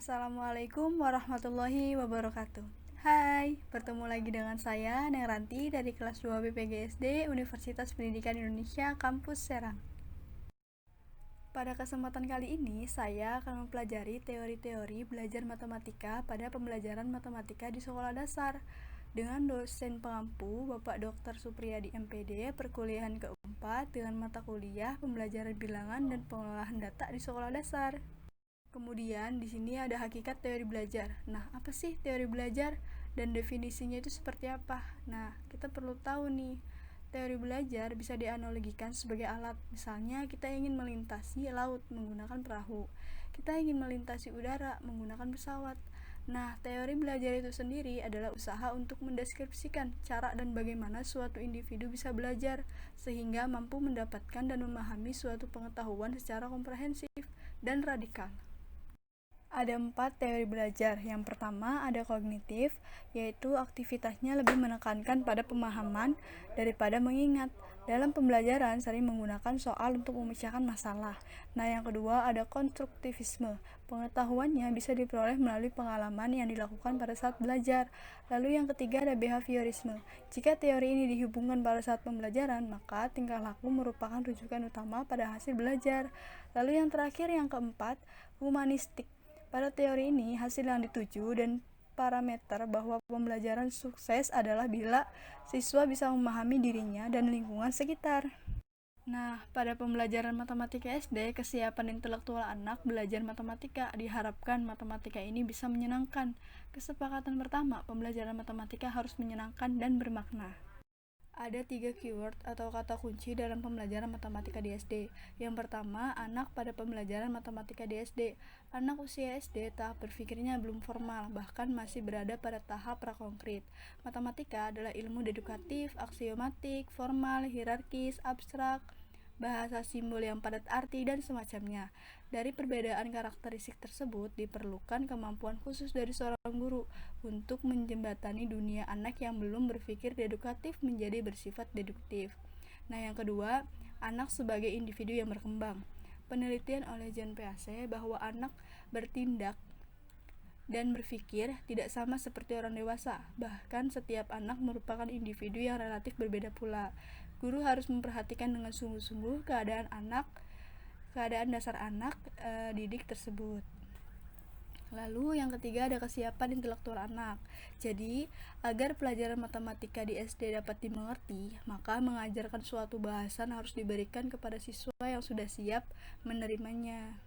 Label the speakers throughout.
Speaker 1: Assalamualaikum warahmatullahi wabarakatuh. Hai, bertemu lagi dengan saya, Neng Ranti dari kelas 2 BPGSD Universitas Pendidikan Indonesia Kampus Serang. Pada kesempatan kali ini, saya akan mempelajari teori-teori belajar matematika pada pembelajaran matematika di sekolah dasar dengan dosen pengampu Bapak Dr. Supriyadi MPD perkuliahan keempat dengan mata kuliah pembelajaran bilangan dan pengolahan data di sekolah dasar. Kemudian di sini ada hakikat teori belajar. Nah, apa sih teori belajar dan definisinya itu seperti apa? Nah, kita perlu tahu nih. Teori belajar bisa dianalogikan sebagai alat. Misalnya, kita ingin melintasi laut menggunakan perahu. Kita ingin melintasi udara menggunakan pesawat. Nah, teori belajar itu sendiri adalah usaha untuk mendeskripsikan cara dan bagaimana suatu individu bisa belajar sehingga mampu mendapatkan dan memahami suatu pengetahuan secara komprehensif dan radikal. Ada 4 teori belajar. Yang pertama ada kognitif, yaitu aktivitasnya lebih menekankan pada pemahaman daripada mengingat. Dalam pembelajaran sering menggunakan soal untuk memecahkan masalah. Nah, yang kedua ada konstruktivisme. Pengetahuannya bisa diperoleh melalui pengalaman yang dilakukan pada saat belajar. Lalu yang ketiga ada behaviorisme. Jika teori ini dihubungkan pada saat pembelajaran, maka tingkah laku merupakan rujukan utama pada hasil belajar. Lalu yang terakhir, yang keempat, humanistik. Pada teori ini, hasil yang dituju dan parameter bahwa pembelajaran sukses adalah bila siswa bisa memahami dirinya dan lingkungan sekitar. Nah, pada pembelajaran matematika SD, kesiapan intelektual anak belajar matematika diharapkan matematika ini bisa menyenangkan. Kesepakatan pertama, pembelajaran matematika harus menyenangkan dan bermakna. Ada 3 keyword atau kata kunci dalam pembelajaran matematika di SD. Yang pertama, anak pada pembelajaran matematika di SD. Anak usia SD tahap berpikirnya belum formal, bahkan masih berada pada tahap prakonkrit. Matematika adalah ilmu dedukatif, aksiomatik, formal, hierarkis, abstrak, bahasa simbol yang padat arti, dan semacamnya. Dari perbedaan karakteristik tersebut diperlukan kemampuan khusus dari seorang guru untuk menjembatani dunia anak yang belum berpikir dedukatif menjadi bersifat deduktif. Nah, yang kedua, anak sebagai individu yang berkembang. Penelitian oleh John Pease bahwa anak bertindak dan berpikir tidak sama seperti orang dewasa. Bahkan setiap anak merupakan individu yang relatif berbeda pula. Guru harus memperhatikan dengan sungguh-sungguh keadaan dasar anak didik tersebut. Lalu yang ketiga ada kesiapan intelektual anak. Jadi, agar pelajaran matematika di SD dapat dimengerti, maka mengajarkan suatu bahasan harus diberikan kepada siswa yang sudah siap menerimanya.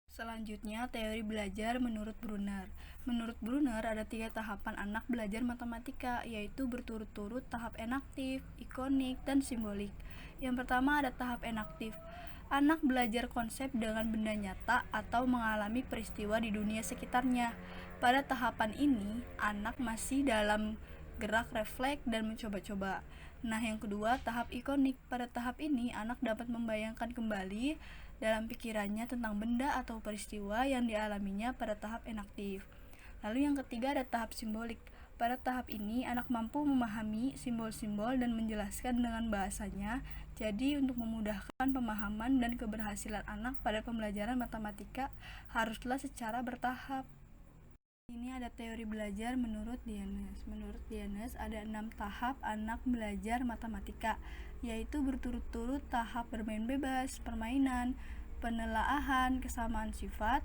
Speaker 1: Selanjutnya, teori belajar menurut Brunner. Menurut Brunner, ada 3 tahapan anak belajar matematika, yaitu berturut-turut tahap enaktif, ikonik, dan simbolik. Yang pertama ada tahap enaktif. Anak belajar konsep dengan benda nyata atau mengalami peristiwa di dunia sekitarnya. Pada tahapan ini, anak masih dalam gerak refleks dan mencoba-coba. Nah, yang kedua, tahap ikonik. Pada tahap ini, anak dapat membayangkan kembali dalam pikirannya tentang benda atau peristiwa yang dialaminya pada tahap enaktif. Lalu yang ketiga ada tahap simbolik. Pada tahap ini, anak mampu memahami simbol-simbol dan menjelaskan dengan bahasanya. Jadi, untuk memudahkan pemahaman dan keberhasilan anak pada pembelajaran matematika haruslah secara bertahap. Ini ada teori belajar menurut Dianes. Menurut Dianes ada 6 tahap anak belajar matematika, yaitu berturut-turut tahap bermain bebas, permainan, penelaahan, kesamaan sifat,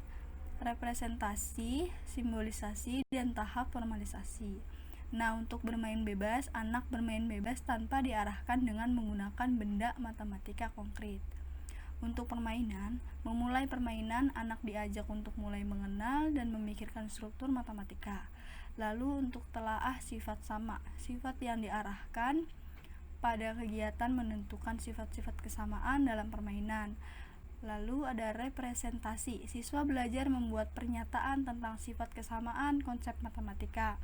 Speaker 1: representasi, simbolisasi, dan tahap formalisasi. Nah, untuk bermain bebas, anak bermain bebas tanpa diarahkan dengan menggunakan benda matematika konkret. Untuk permainan, memulai permainan, anak diajak untuk mulai mengenal dan memikirkan struktur matematika. Lalu untuk telaah sifat sama, sifat yang diarahkan pada kegiatan menentukan sifat-sifat kesamaan dalam permainan. Lalu ada representasi, siswa belajar membuat pernyataan tentang sifat kesamaan konsep matematika.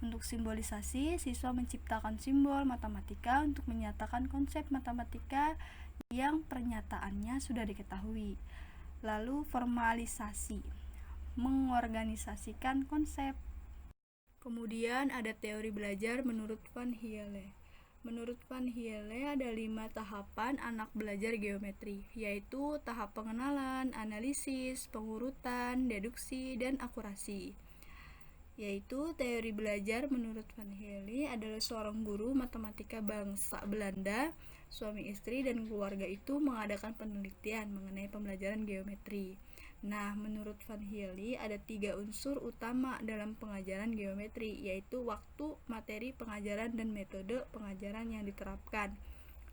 Speaker 1: Untuk simbolisasi, siswa menciptakan simbol matematika untuk menyatakan konsep matematika yang pernyataannya sudah diketahui. Lalu formalisasi, mengorganisasikan konsep. Kemudian ada teori belajar menurut Van Hiele. Menurut Van Hiele ada 5 tahapan anak belajar geometri, yaitu tahap pengenalan, analisis, pengurutan, deduksi, dan akurasi. Yaitu teori belajar menurut Van Hiele adalah seorang guru matematika bangsa Belanda, suami istri dan keluarga itu mengadakan penelitian mengenai pembelajaran geometri. Nah, menurut Van Hiele ada 3 unsur utama dalam pengajaran geometri, yaitu waktu, materi pengajaran, dan metode pengajaran yang diterapkan.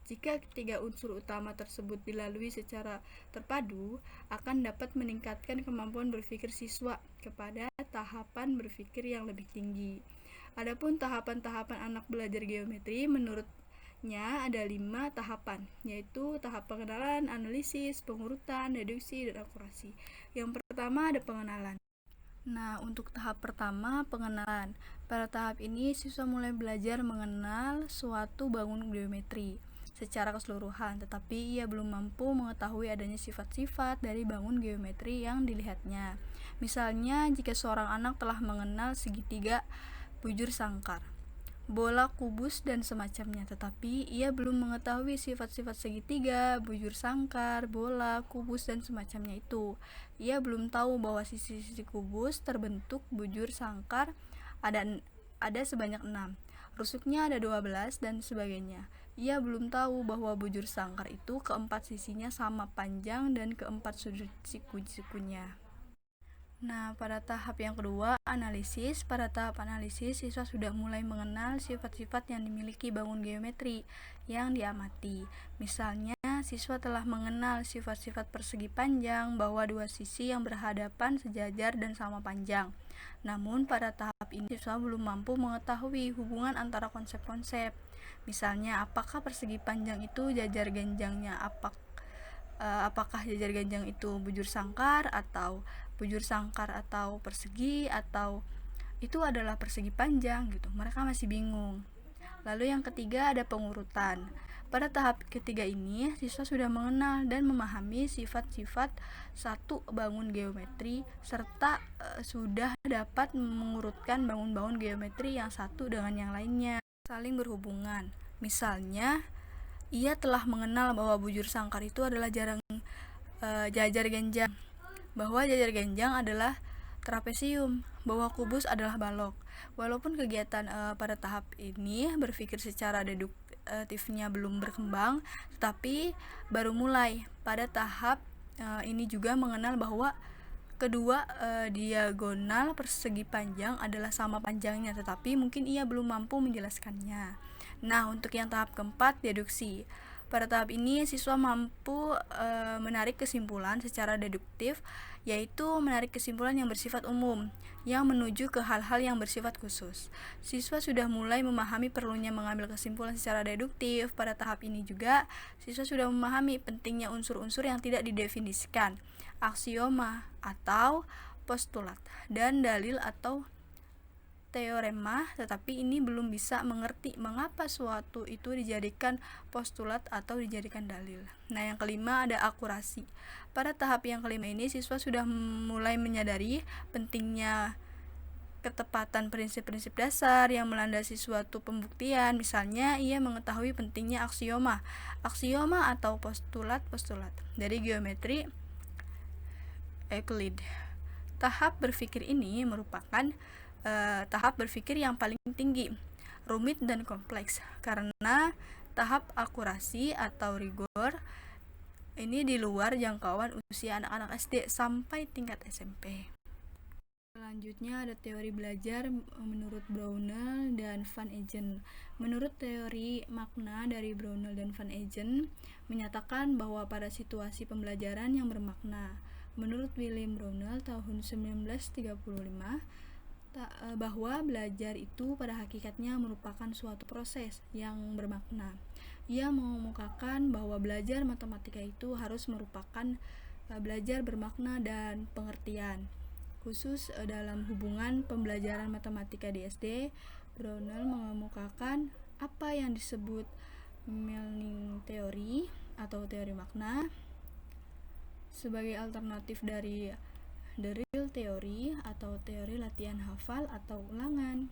Speaker 1: Jika ketiga unsur utama tersebut dilalui secara terpadu, akan dapat meningkatkan kemampuan berpikir siswa kepada tahapan berpikir yang lebih tinggi. Adapun tahapan-tahapan anak belajar geometri menurutnya ada 5 tahapan, yaitu tahap pengenalan, analisis, pengurutan, deduksi, dan akurasi. Yang pertama ada pengenalan. Nah, untuk tahap pertama, pengenalan. Pada tahap ini, siswa mulai belajar mengenal suatu bangun geometri secara keseluruhan, tetapi ia belum mampu mengetahui adanya sifat-sifat dari bangun geometri yang dilihatnya. Misalnya, jika seorang anak telah mengenal segitiga, bujur sangkar, bola, kubus, dan semacamnya, tetapi ia belum mengetahui sifat-sifat segitiga, bujur sangkar, bola, kubus, dan semacamnya itu. Ia belum tahu bahwa sisi-sisi kubus terbentuk bujur sangkar ada sebanyak 6, rusuknya ada 12, dan sebagainya. Ia belum tahu bahwa bujur sangkar itu keempat sisinya sama panjang dan keempat sudut siku-sikunya. Nah, pada tahap yang kedua, analisis. Pada tahap analisis, siswa sudah mulai mengenal sifat-sifat yang dimiliki bangun geometri yang diamati. Misalnya, siswa telah mengenal sifat-sifat persegi panjang, bahwa dua sisi yang berhadapan sejajar dan sama panjang. Namun, pada tahap ini, siswa belum mampu mengetahui hubungan antara konsep-konsep. Misalnya, apakah persegi panjang itu jajar ganjangnya? Apakah jajar ganjang itu bujur sangkar atau persegi, atau itu adalah persegi panjang gitu. Mereka masih bingung. Lalu yang ketiga ada pengurutan. Pada tahap ketiga ini, siswa sudah mengenal dan memahami sifat-sifat satu bangun geometri serta sudah dapat mengurutkan bangun-bangun geometri yang satu dengan yang lainnya saling berhubungan. Misalnya, ia telah mengenal bahwa bujur sangkar itu adalah jajar ganjang, bahwa jajar ganjang adalah trapesium, bahwa kubus adalah balok. Walaupun kegiatan pada tahap ini berpikir secara deduktifnya belum berkembang, tetapi baru mulai. Pada tahap ini juga mengenal bahwa kedua diagonal persegi panjang adalah sama panjangnya, tetapi mungkin ia belum mampu menjelaskannya. Nah, untuk yang tahap keempat, deduksi. Pada tahap ini, siswa mampu menarik kesimpulan secara deduktif, yaitu menarik kesimpulan yang bersifat umum, yang menuju ke hal-hal yang bersifat khusus. Siswa sudah mulai memahami perlunya mengambil kesimpulan secara deduktif. Pada tahap ini juga, siswa sudah memahami pentingnya unsur-unsur yang tidak didefinisikan, aksioma atau postulat, dan dalil atau teorema, tetapi ini belum bisa mengerti mengapa suatu itu dijadikan postulat atau dijadikan dalil. Nah, yang kelima ada akurasi. Pada tahap yang kelima ini, siswa sudah mulai menyadari pentingnya ketepatan prinsip-prinsip dasar yang melandasi suatu pembuktian. Misalnya, ia mengetahui pentingnya aksioma atau postulat dari geometri Euclid. Tahap berpikir ini merupakan tahap berpikir yang paling tinggi, rumit dan kompleks, karena tahap akurasi atau rigor ini di luar jangkauan usia anak-anak SD sampai tingkat SMP. Selanjutnya ada teori belajar menurut Brownell dan Van Eegen. Menurut teori makna dari Brownell dan Van Eegen menyatakan bahwa pada situasi pembelajaran yang bermakna, menurut William Brownell tahun 1935, bahwa belajar itu pada hakikatnya merupakan suatu proses yang bermakna. Ia mengemukakan bahwa belajar matematika itu harus merupakan belajar bermakna dan pengertian. Khusus dalam hubungan pembelajaran matematika di SD, Brownell mengemukakan apa yang disebut meaning theory atau teori makna sebagai alternatif dari the real theory atau teori latihan hafal atau ulangan.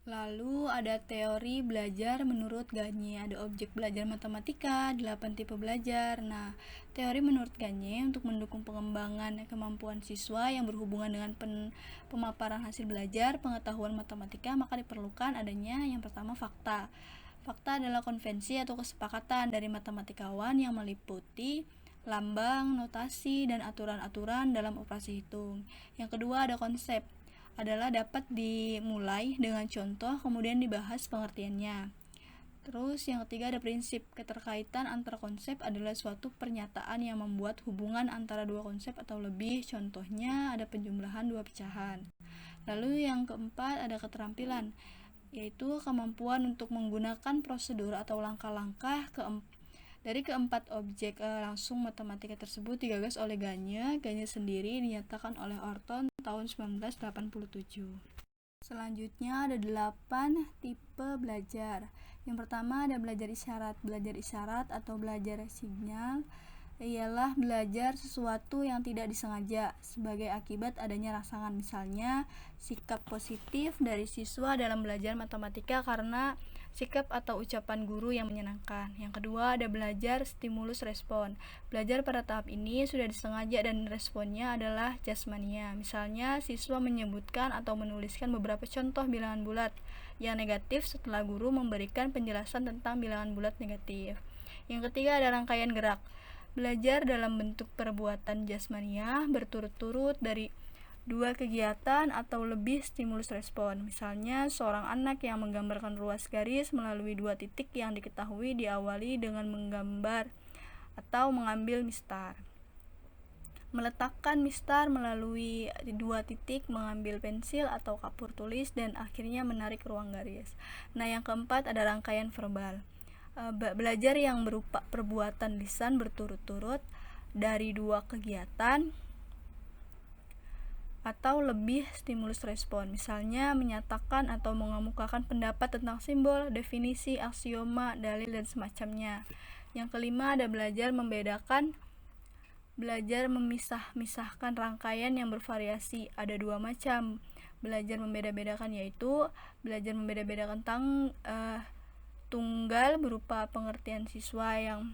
Speaker 1: Lalu ada teori belajar menurut Gagne, ada objek belajar matematika, 8 tipe belajar. Nah, teori menurut Gagne untuk mendukung pengembangan kemampuan siswa yang berhubungan dengan pemaparan hasil belajar pengetahuan matematika, maka diperlukan adanya yang pertama fakta. Fakta adalah konvensi atau kesepakatan dari matematikawan yang meliputi lambang, notasi, dan aturan-aturan dalam operasi hitung. Yang kedua ada konsep, adalah dapat dimulai dengan contoh kemudian dibahas pengertiannya. Terus yang ketiga ada prinsip, keterkaitan antara konsep adalah suatu pernyataan yang membuat hubungan antara dua konsep atau lebih, contohnya ada penjumlahan dua pecahan. Lalu yang keempat ada keterampilan, yaitu kemampuan untuk menggunakan prosedur atau langkah-langkah dari keempat objek langsung matematika tersebut digagas oleh Gagne sendiri dinyatakan oleh Orton tahun 1987. Selanjutnya ada 8 tipe belajar. Yang pertama ada belajar isyarat. Belajar isyarat atau belajar sinyal ialah belajar sesuatu yang tidak disengaja sebagai akibat adanya rangsangan, misalnya sikap positif dari siswa dalam belajar matematika karena sikap atau ucapan guru yang menyenangkan. Yang kedua ada belajar stimulus respon. Belajar pada tahap ini sudah disengaja dan responnya adalah jasmania. Misalnya siswa menyebutkan atau menuliskan beberapa contoh bilangan bulat yang negatif setelah guru memberikan penjelasan tentang bilangan bulat negatif. Yang ketiga ada rangkaian gerak. Belajar dalam bentuk perbuatan jasmania berturut-turut dari dua kegiatan atau lebih stimulus respon. Misalnya seorang anak yang menggambarkan ruas garis melalui dua titik yang diketahui diawali dengan menggambar atau mengambil mistar, meletakkan mistar melalui dua titik, mengambil pensil atau kapur tulis, dan akhirnya menarik ruang garis. Nah, yang keempat ada rangkaian verbal. Belajar yang berupa perbuatan lisan berturut-turut dari dua kegiatan atau lebih stimulus respon, misalnya menyatakan atau mengemukakan pendapat tentang simbol, definisi, aksioma, dalil, dan semacamnya. Yang kelima ada belajar membedakan. Belajar memisah-misahkan rangkaian yang bervariasi. Ada dua macam belajar membeda-bedakan, yaitu belajar membeda-bedakan tunggal berupa pengertian siswa yang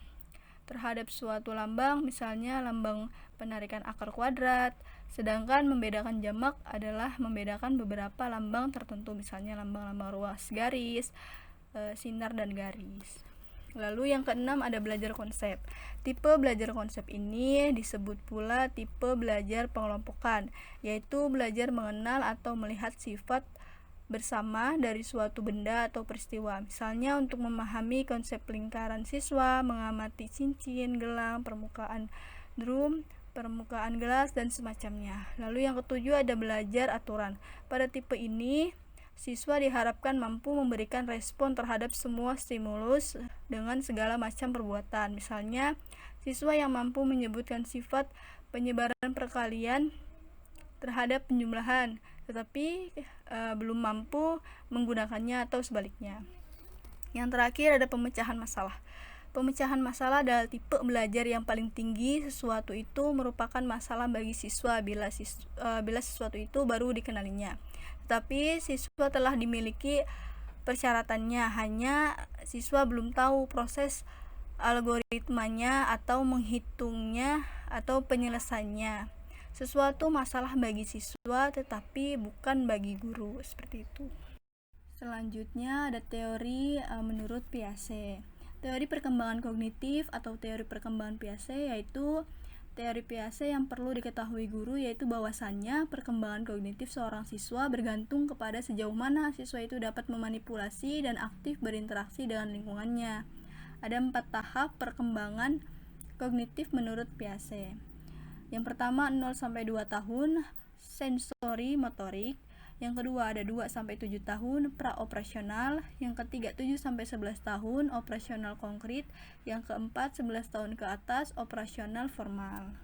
Speaker 1: terhadap suatu lambang, misalnya lambang penarikan akar kuadrat. Sedangkan membedakan jamak adalah membedakan beberapa lambang tertentu, misalnya lambang-lambang ruas garis, sinar, dan garis. Lalu yang keenam ada belajar konsep. Tipe belajar konsep ini disebut pula tipe belajar pengelompokan, yaitu belajar mengenal atau melihat sifat bersama dari suatu benda atau peristiwa. Misalnya untuk memahami konsep lingkaran siswa, mengamati cincin, gelang, permukaan drum, permukaan gelas, dan semacamnya. Lalu yang ketujuh ada belajar aturan. Pada tipe ini, siswa diharapkan mampu memberikan respon terhadap semua stimulus dengan segala macam perbuatan. Misalnya, siswa yang mampu menyebutkan sifat penyebaran perkalian terhadap penjumlahan, tetapi belum mampu menggunakannya atau sebaliknya. Yang terakhir ada pemecahan masalah. Pemecahan masalah adalah tipe belajar yang paling tinggi. Sesuatu itu merupakan masalah bagi siswa bila sesuatu itu baru dikenalinya. Tetapi siswa telah dimiliki persyaratannya, hanya siswa belum tahu proses algoritmanya atau menghitungnya atau penyelesaiannya. Sesuatu masalah bagi siswa tetapi bukan bagi guru, seperti itu. Selanjutnya ada teori menurut Piaget. Teori perkembangan kognitif atau teori perkembangan Piaget yaitu teori Piaget yang perlu diketahui guru, yaitu bahwasannya perkembangan kognitif seorang siswa bergantung kepada sejauh mana siswa itu dapat memanipulasi dan aktif berinteraksi dengan lingkungannya. Ada 4 tahap perkembangan kognitif menurut Piaget. Yang pertama 0-2 tahun, sensori motorik. Yang kedua ada 2-7 tahun, praoperasional. Yang ketiga 7-11 tahun, operasional konkret. Yang keempat 11 tahun ke atas, operasional formal.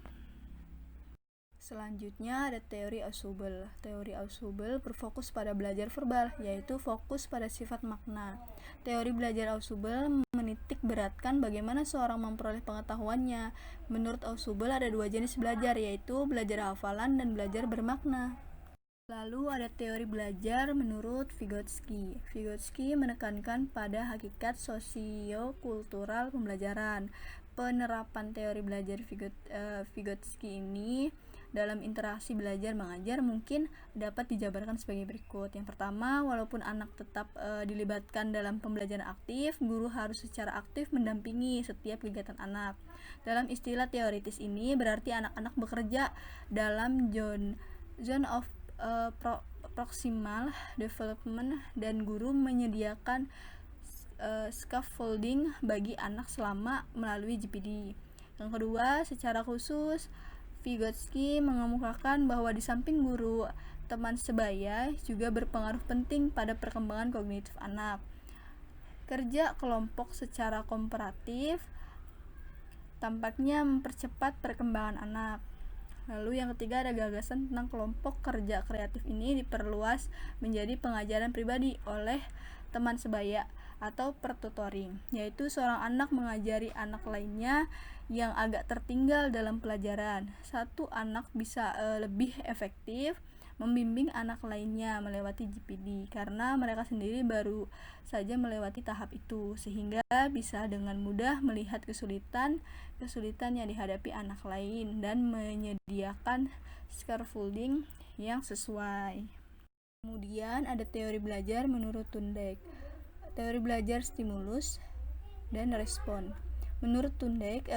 Speaker 1: Selanjutnya ada teori Ausubel. Teori Ausubel berfokus pada belajar verbal, yaitu fokus pada sifat makna. Teori belajar Ausubel menitik beratkan bagaimana seorang memperoleh pengetahuannya. Menurut Ausubel ada 2 jenis belajar, yaitu belajar hafalan dan belajar bermakna. Lalu ada teori belajar menurut Vygotsky. Vygotsky menekankan pada hakikat sosiokultural pembelajaran. Penerapan teori belajar Vygotsky ini dalam interaksi belajar mengajar mungkin dapat dijabarkan sebagai berikut. Yang pertama, walaupun anak tetap dilibatkan dalam pembelajaran aktif, guru harus secara aktif mendampingi setiap kegiatan anak. Dalam istilah teoritis ini berarti anak-anak bekerja dalam zone of proximal development dan guru menyediakan scaffolding bagi anak selama melalui GPD. Yang kedua, secara khusus Vygotsky mengemukakan bahwa di samping guru, teman sebaya juga berpengaruh penting pada perkembangan kognitif anak. Kerja kelompok secara komparatif tampaknya mempercepat perkembangan anak. Lalu yang ketiga ada gagasan tentang kelompok kerja kreatif ini diperluas menjadi pengajaran pribadi oleh teman sebaya atau per-tutoring, yaitu seorang anak mengajari anak lainnya yang agak tertinggal dalam pelajaran. Satu anak bisa lebih efektif membimbing anak lainnya melewati GPD karena mereka sendiri baru saja melewati tahap itu, sehingga bisa dengan mudah melihat kesulitan yang dihadapi anak lain dan menyediakan scaffolding yang sesuai. Kemudian ada teori belajar menurut Thundek. Teori belajar stimulus dan respon. Menurut Thundek,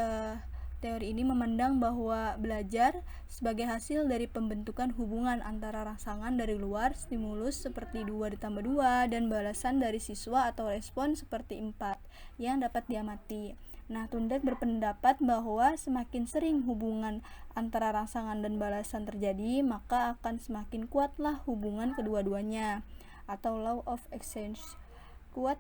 Speaker 1: teori ini memandang bahwa belajar sebagai hasil dari pembentukan hubungan antara rangsangan dari luar, stimulus seperti 2+2, dan balasan dari siswa atau respon seperti 4 yang dapat diamati. Nah, Thundek berpendapat bahwa semakin sering hubungan antara rangsangan dan balasan terjadi, maka akan semakin kuatlah hubungan kedua-duanya, atau law of exchange. Kuat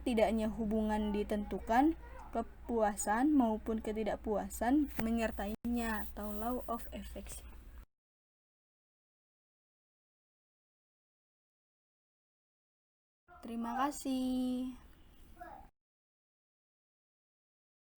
Speaker 1: tidaknya hubungan ditentukan kepuasan maupun ketidakpuasan menyertainya, atau law of effects. Terima kasih.